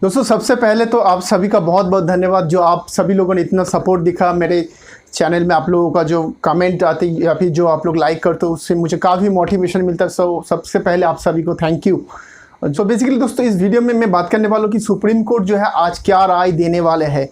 दोस्तों सबसे पहले तो आप सभी का बहुत बहुत धन्यवाद जो आप सभी लोगों ने इतना सपोर्ट दिखा मेरे चैनल में। आप लोगों का जो कमेंट आते या फिर जो आप लोग लाइक करते हो उससे मुझे काफ़ी मोटिवेशन मिलता है। सो सबसे पहले आप सभी को थैंक यू। सो बेसिकली दोस्तों इस वीडियो में मैं बात करने वाला हूँ कि सुप्रीम कोर्ट जो है आज क्या राय देने वाले हैं।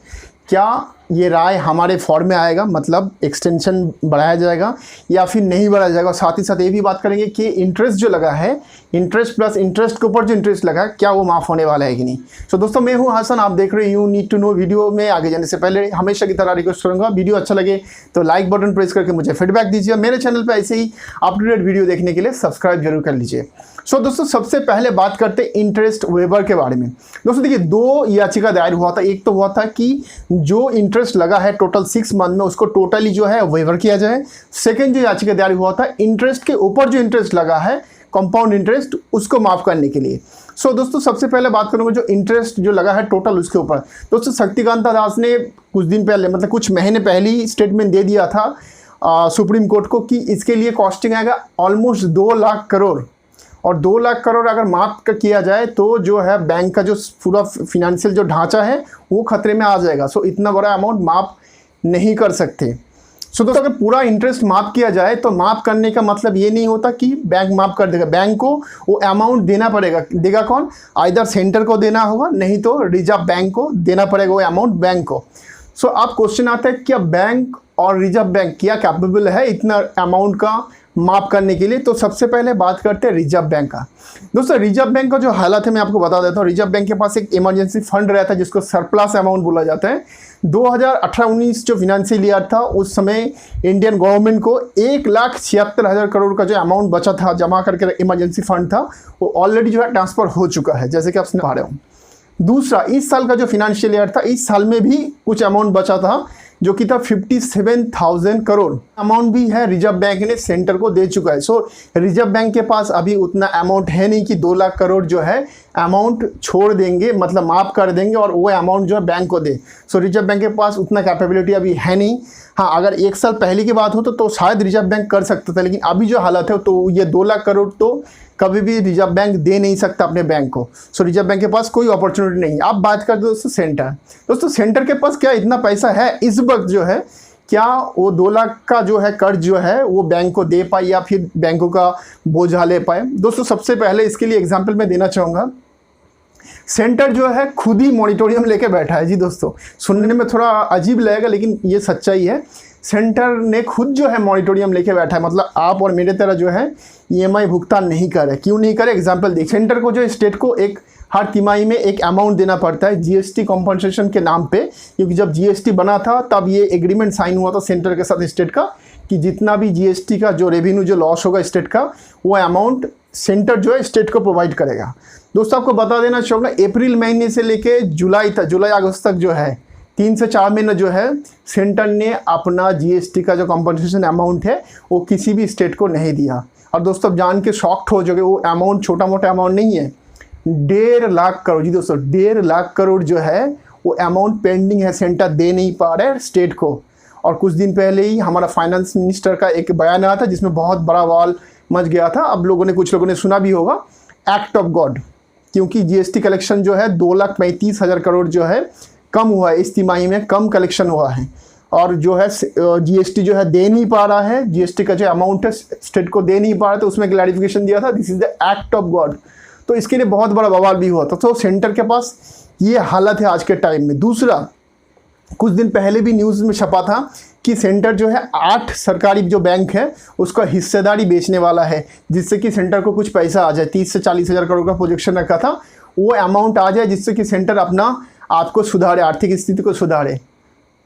क्या ये राय हमारे फॉर्म में आएगा, मतलब एक्सटेंशन बढ़ाया जाएगा या फिर नहीं बढ़ाया जाएगा। साथ ही साथ ये भी बात करेंगे कि इंटरेस्ट जो लगा है, इंटरेस्ट प्लस इंटरेस्ट के ऊपर जो इंटरेस्ट लगा है क्या वो माफ़ होने वाला है कि नहीं। सो दोस्तों मैं हूं हसन, आप देख रहे हैं you need to know. Video में आगे जाने से पहले हमेशा की तरह रिक्वेस्ट करूंगा, वीडियो अच्छा लगे तो लाइक बटन प्रेस करके मुझे फीडबैक दीजिए। मेरे चैनल पर ऐसे ही अप टू डेट वीडियो देखने के लिए सब्सक्राइब जरूर कर लीजिए। सो दोस्तों सबसे पहले बात करते हैं इंटरेस्ट वेवर के बारे में। दोस्तों देखिए दो याचिका दायर हुआ था। एक तो हुआ था कि जो इंटरेस्ट लगा है टोटल 6 मंथ में उसको टोटली जो है वेवर किया जाए। सेकंड जो याचिका दायर हुआ था इंटरेस्ट के ऊपर जो इंटरेस्ट लगा है कंपाउंड इंटरेस्ट उसको माफ करने के लिए। सो दोस्तों सबसे पहले बात करूंगा जो इंटरेस्ट जो लगा है टोटल उसके ऊपर। दोस्तों शक्तिकांता दास ने कुछ दिन पहले मतलब कुछ महीने पहले ही स्टेटमेंट दे दिया था सुप्रीम कोर्ट को कि इसके लिए कॉस्टिंग आएगा ऑलमोस्ट 2 लाख करोड़। और 2 लाख करोड़ अगर माफ किया जाए तो जो है बैंक का जो पूरा फिनेंशियल जो ढांचा है वो खतरे में आ जाएगा। सो इतना बड़ा अमाउंट माफ नहीं कर सकते। सो दोस्तों अगर पूरा इंटरेस्ट माफ किया जाए तो माफ करने का मतलब ये नहीं होता कि बैंक माफ कर देगा। बैंक को वो अमाउंट देना पड़ेगा। देगा कौन? आइदर सेंटर को देना होगा, नहीं तो रिजर्व बैंक को देना पड़ेगा वो अमाउंट बैंक को। सो अब क्वेश्चन आता है क्या बैंक और रिजर्व बैंक क्या कैपेबल है इतना अमाउंट का माफ करने के लिए। तो सबसे पहले बात करते हैं रिजर्व बैंक का। दोस्तों रिजर्व बैंक का जो हालत है मैं आपको बता देता हूँ। रिजर्व बैंक के पास एक इमरजेंसी फंड रहता है जिसको सरप्लस अमाउंट बोला जाता है। 2018-19 जो फिनेंशियल ईयर था उस समय इंडियन गवर्नमेंट को 1,76,000 करोड़ का जो अमाउंट बचा था जमा करके इमरजेंसी फंड था वो ऑलरेडी जो है ट्रांसफर हो चुका है, जैसे कि आप सुन पा रहे हो। दूसरा इस साल का जो फिनेंशियल ईयर था इस साल में भी कुछ अमाउंट बचा था जो कि था 57,000 करोड़। अमाउंट भी है रिजर्व बैंक ने सेंटर को दे चुका है। सो रिजर्व बैंक के पास अभी उतना अमाउंट है नहीं कि 2 लाख करोड़ जो है अमाउंट छोड़ देंगे, मतलब माफ कर देंगे और वो अमाउंट जो है बैंक को दे। सो रिजर्व बैंक के पास उतना कैपेबिलिटी अभी है नहीं। हाँ अगर 1 साल पहले की बात हो तो शायद रिजर्व बैंक कर सकता था, लेकिन अभी जो हालत है तो ये 2 लाख करोड़ तो कभी भी रिजर्व बैंक दे नहीं सकता अपने बैंक को। सो रिजर्व बैंक के पास कोई अपॉर्चुनिटी नहीं। आप बात करते हो दोस्तों सेंटर। दोस्तों सेंटर के पास क्या इतना पैसा है इस वक्त जो है, क्या वो 2 लाख का जो है कर्ज जो है वो बैंक को दे पाए या फिर बैंकों का बोझा ले पाए। दोस्तों सबसे पहले इसके लिए एग्जाम्पल मैं देना चाहूँगा। सेंटर जो है खुद ही मॉनिटोरियम लेके बैठा है। जी दोस्तों सुनने में थोड़ा अजीब लगेगा लेकिन ये सच्चाई है। सेंटर ने खुद जो है मॉनिटोरियम लेके बैठा है, मतलब आप और मेरे तरह जो है ईएमआई भुगतान नहीं करे। क्यों नहीं करे? एग्जांपल देख, सेंटर को जो स्टेट को एक हर तिमाही में एक अमाउंट देना पड़ता है जीएसटी कॉम्पनसेशन के नाम पे, क्योंकि जब जीएसटी बना था तब ये एग्रीमेंट साइन हुआ था सेंटर के साथ स्टेट का कि जितना भी जीएसटी का जो रेवेन्यू जो लॉस होगा स्टेट का वो अमाउंट सेंटर जो है स्टेट को प्रोवाइड करेगा। दोस्तों आपको बता देना चाहूँगा अप्रैल महीने से लेके जुलाई अगस्त तक जो है 3 से 4 महीने जो है सेंटर ने अपना जीएसटी का जो कॉम्पनसेशन अमाउंट है वो किसी भी स्टेट को नहीं दिया। और दोस्तों आप जान के शॉक्ड हो जाओगे, वो अमाउंट छोटा मोटा अमाउंट नहीं है, 1.5 लाख करोड़। जी दोस्तों 1.5 लाख करोड़ जो है वो अमाउंट पेंडिंग है, सेंटर दे नहीं पा रहा है स्टेट को। और कुछ दिन पहले ही हमारा फाइनेंस मिनिस्टर का एक बयान आया था जिसमें बहुत बड़ा वाल मच गया था। अब कुछ लोगों ने सुना भी होगा, एक्ट ऑफ गॉड, क्योंकि जीएसटी कलेक्शन जो है 2,35,000 करोड़ जो है कम हुआ है, इस तिमाही में कम कलेक्शन हुआ है। और जो है जीएसटी जो है दे नहीं पा रहा है, जीएसटी का जो अमाउंट है स्टेट को दे नहीं पा रहा है, तो उसमें क्लैरिफिकेशन दिया था this is the act of God. तो इसके लिए बहुत बड़ा बवाल भी हुआ था। तो सेंटर के पास ये हालत है आज के टाइम में। दूसरा कुछ दिन पहले भी न्यूज़ में छपा था कि सेंटर जो है 8 सरकारी जो बैंक है उसका हिस्सेदारी बेचने वाला है, जिससे कि सेंटर को कुछ पैसा आ जाए। 30 से 40 हज़ार करोड़ का प्रोजेक्शन रखा था, वो अमाउंट आ जाए जिससे कि सेंटर अपना आपको सुधारे, आर्थिक स्थिति को सुधारे।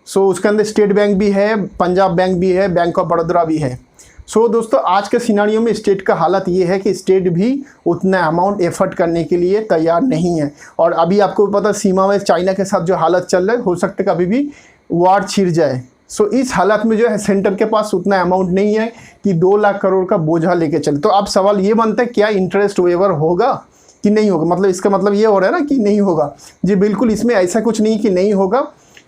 सो उसके अंदर स्टेट बैंक भी है, पंजाब बैंक भी है, बैंक ऑफ बड़ौदा भी है। सो दोस्तों आज के सिनारियो में स्टेट का हालत ये है कि स्टेट भी उतना अमाउंट एफर्ट करने के लिए तैयार नहीं है। और अभी आपको पता सीमा में चाइना के साथ जो हालत चल रहा है, हो सकता है कभी भी वार छिड़ जाए। सो इस हालत में जो है सेंटर के पास उतना अमाउंट नहीं है कि 2 लाख करोड़ का बोझा लेके चले। तो अब सवाल ये बनता है क्या इंटरेस्ट वेवर होगा कि नहीं होगा। मतलब इसका मतलब ये हो रहा है ना कि नहीं होगा। जी बिल्कुल, इसमें ऐसा कुछ नहीं कि नहीं होगा।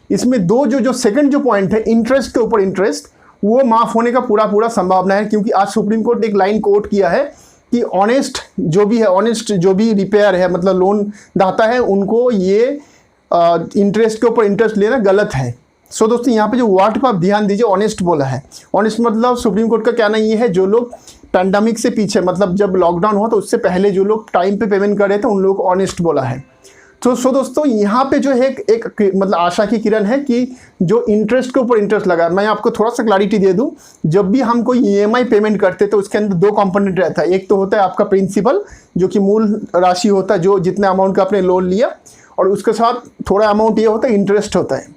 इसमें जो सेकंड जो पॉइंट है इंटरेस्ट के ऊपर इंटरेस्ट, वो माफ़ होने का पूरा संभावना है, क्योंकि आज सुप्रीम कोर्ट ने एक लाइन कोट किया है कि ऑनेस्ट जो भी है, ऑनेस्ट जो भी रिपेयर है, मतलब लोन दाता है, उनको ये इंटरेस्ट के ऊपर इंटरेस्ट लेना गलत है। सो दोस्तों यहाँ पे जो वर्ड पर आप ध्यान दीजिए, ऑनेस्ट बोला है। ऑनेस्ट मतलब सुप्रीम कोर्ट का कहना ये है, जो लोग पैंडेमिक से पीछे, मतलब जब लॉकडाउन हुआ तो उससे पहले जो लोग टाइम पे पेमेंट कर रहे थे उन लोगों को ऑनेस्ट बोला है। तो सो दोस्तों यहाँ पे जो है एक मतलब आशा की किरण है कि जो इंटरेस्ट के ऊपर इंटरेस्ट लगा, मैं आपको थोड़ा सा क्लैरिटी दे दूं, जब भी हम कोई ईएमआई पेमेंट करते हैं तो उसके अंदर दो कंपोनेंट रहता है। एक तो होता है आपका प्रिंसिपल, जो कि मूल राशि होता है, जो जितने अमाउंट का आपने लोन लिया, और उसके साथ थोड़ा अमाउंट ये होता है इंटरेस्ट होता है।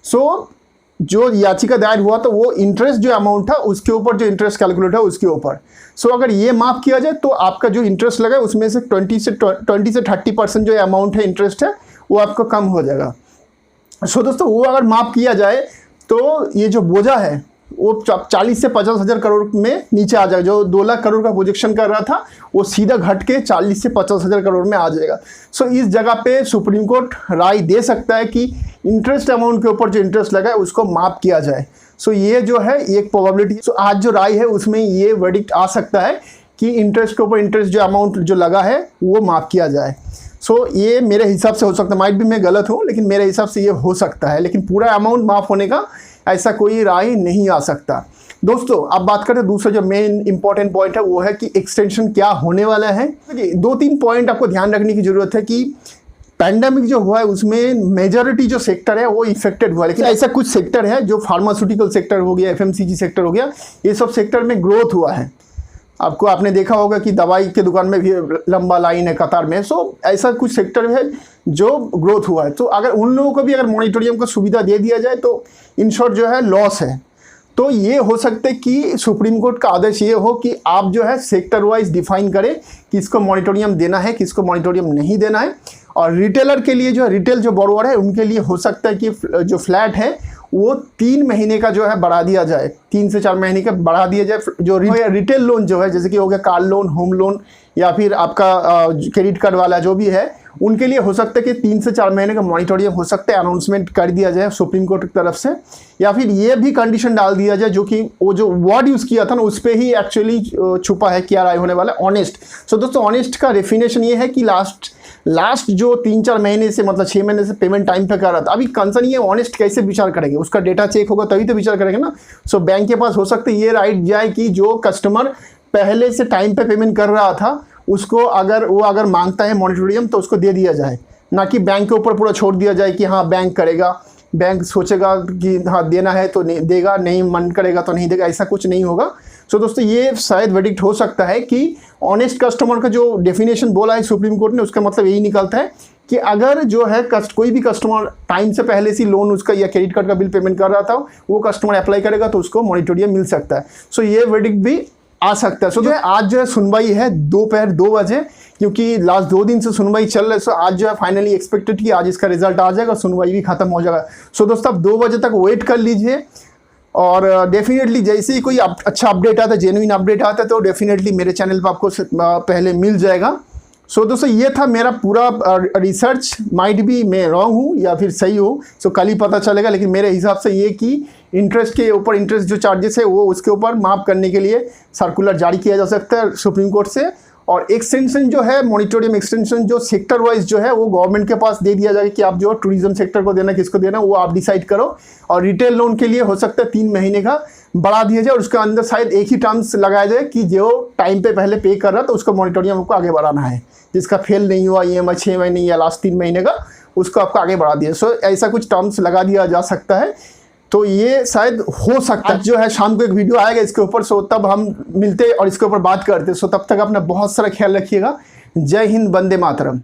सो जो याचिका दायर हुआ तो वो इंटरेस्ट जो अमाउंट था उसके ऊपर जो इंटरेस्ट कैलकुलेट है उसके ऊपर। सो अगर ये माफ किया जाए तो आपका जो इंटरेस्ट लगा उसमें से 20 से 30% जो अमाउंट है इंटरेस्ट है वो आपका कम हो जाएगा। सो दोस्तों वो अगर माफ किया जाए तो ये जो बोझा है वो 40 से 50 हज़ार करोड़ में नीचे आ जाएगा। जो 2 लाख करोड़ का प्रोजेक्शन कर रहा था वो सीधा घट के 40 से 50 हज़ार करोड़ में आ जाएगा। सो इस जगह पे सुप्रीम कोर्ट राय दे सकता है कि इंटरेस्ट अमाउंट के ऊपर जो इंटरेस्ट लगा है उसको माफ किया जाए। सो ये जो है एक प्रोबेबिलिटी। सो आज जो राय है उसमें ये वर्डिक्ट आ सकता है कि इंटरेस्ट के ऊपर इंटरेस्ट जो अमाउंट जो लगा है वो माफ किया जाए। सो ये मेरे हिसाब से हो सकता है, माइट भी मैं गलत हूँ, लेकिन मेरे हिसाब से ये हो सकता है, लेकिन पूरा अमाउंट माफ होने का ऐसा कोई राय नहीं आ सकता। दोस्तों अब बात करें दूसरा जो मेन इंपॉर्टेंट पॉइंट है वो है कि एक्सटेंशन क्या होने वाला है। 2-3 पॉइंट आपको ध्यान रखने की जरूरत है कि पैंडेमिक जो हुआ है उसमें मेजॉरिटी जो सेक्टर है वो इफेक्टेड हुआ है, लेकिन ऐसा कुछ सेक्टर है जो फार्मास्यूटिकल सेक्टर हो गया, एफएमसीजी सेक्टर हो गया, ये सब सेक्टर में ग्रोथ हुआ है। आपने देखा होगा कि दवाई के दुकान में भी लंबा लाइन है कतार में। सो ऐसा कुछ सेक्टर है जो ग्रोथ हुआ है। तो अगर उन लोगों को भी अगर मॉनिटोरियम को सुविधा दे दिया जाए तो इन शॉर्ट जो है लॉस है। तो ये हो सकता है कि सुप्रीम कोर्ट का आदेश ये हो कि आप जो है सेक्टर वाइज डिफाइन करें किसको मॉनिटोरियम देना है, किसको मॉनिटोरियम नहीं देना है। और रिटेलर के लिए जो रिटेल जो बोरोवर है उनके लिए हो सकता है कि जो फ्लैट है वो 3 महीने का जो है बढ़ा दिया जाए, 3 से 4 महीने का बढ़ा दिया जाए। जो रिटेल लोन जो है, जैसे कि हो गया कार लोन, होम लोन, या फिर आपका क्रेडिट कार्ड वाला जो भी है, उनके लिए हो सकता है कि 3 से 4 महीने का मॉनिटोरियम हो सकता है, अनाउंसमेंट कर दिया जाए सुप्रीम कोर्ट की तरफ से। या फिर ये भी कंडीशन डाल दिया जाए, जो कि वो जो वर्ड यूज़ किया था ना उस पर ही एक्चुअली छुपा है क्या राय होने वाला, ऑनेस्ट। सो दोस्तों ऑनेस्ट का डेफिनेशन ये है कि लास्ट जो 3-4 महीने से, मतलब 6 महीने से पेमेंट टाइम पे कर रहा था। अभी कंसर्न ये ऑनेस्ट कैसे विचार करेंगे, उसका डेटा चेक होगा तभी तो विचार करेंगे ना। सो बैंक के पास हो सकता है ये राइट जाए कि जो कस्टमर पहले से टाइम पे पेमेंट कर रहा था उसको अगर मांगता है मॉनिटोरियम तो उसको दे दिया जाए, ना कि बैंक के ऊपर पूरा छोड़ दिया जाए कि हाँ बैंक करेगा, बैंक सोचेगा कि हाँ देना है तो नहीं देगा, नहीं मन करेगा तो नहीं देगा, ऐसा कुछ नहीं होगा। सो दोस्तों ये शायद वर्डिक्ट हो सकता है कि ऑनेस्ट कस्टमर का जो डेफिनेशन बोला है सुप्रीम कोर्ट ने, उसका मतलब यही निकलता है कि अगर जो है कोई भी कस्टमर टाइम से पहले से लोन उसका या क्रेडिट कार्ड का बिल पेमेंट कर रहा था, वो कस्टमर अप्लाई करेगा तो उसको मॉनिटोरियम मिल सकता है। सो ये वर्डिक्ट भी आ सकता है। सो जो है आज जो है सुनवाई है दोपहर 2 बजे, क्योंकि लास्ट 2 दिन से सुनवाई चल रहा है। सो आज जो है फाइनली एक्सपेक्टेड कि आज इसका रिजल्ट आ जाएगा, सुनवाई भी खत्म हो जाएगा। सो दोस्तों आप 2 बजे तक वेट कर लीजिए, और डेफिनेटली जैसे ही कोई अच्छा अपडेट आता है, जेन्युइन अपडेट आता है, तो डेफिनेटली मेरे चैनल पर आपको पहले मिल जाएगा। सो दोस्तों ये था मेरा पूरा रिसर्च, माइट भी मैं रॉन्ग हूँ या फिर सही हूँ, सो कल ही पता चलेगा। लेकिन मेरे हिसाब से ये कि इंटरेस्ट के ऊपर इंटरेस्ट जो चार्जेस है वो उसके ऊपर माफ़ करने के लिए सर्कुलर जारी किया जा सकता है सुप्रीम कोर्ट से। और एक्सटेंशन जो है, मॉनिटोरियम एक्सटेंशन जो सेक्टर वाइज जो है वो गवर्नमेंट के पास दे दिया जाएगा कि आप जो टूरिज्म सेक्टर को देना, किसको देना, वो आप डिसाइड करो। और रिटेल लोन के लिए हो सकता है 3 महीने का बढ़ा दिया जाए, और उसके अंदर शायद एक ही टर्म्स लगाया जाए कि जो टाइम पे पहले पे कर रहा तो उसका मॉनिटोरियम आपको आगे बढ़ाना है, जिसका फेल नहीं हुआ EMI 6 महीने या लास्ट 3 महीने का, उसको आपको आगे बढ़ा दिया। सो ऐसा कुछ टर्म्स लगा दिया जा सकता है। तो ये शायद हो सकता है। जो है शाम को एक वीडियो आएगा इसके ऊपर, सो तब हम मिलते और इसके ऊपर बात करते। सो तब तक अपना बहुत सारा ख्याल रखिएगा। जय हिंद, वंदे मातरम।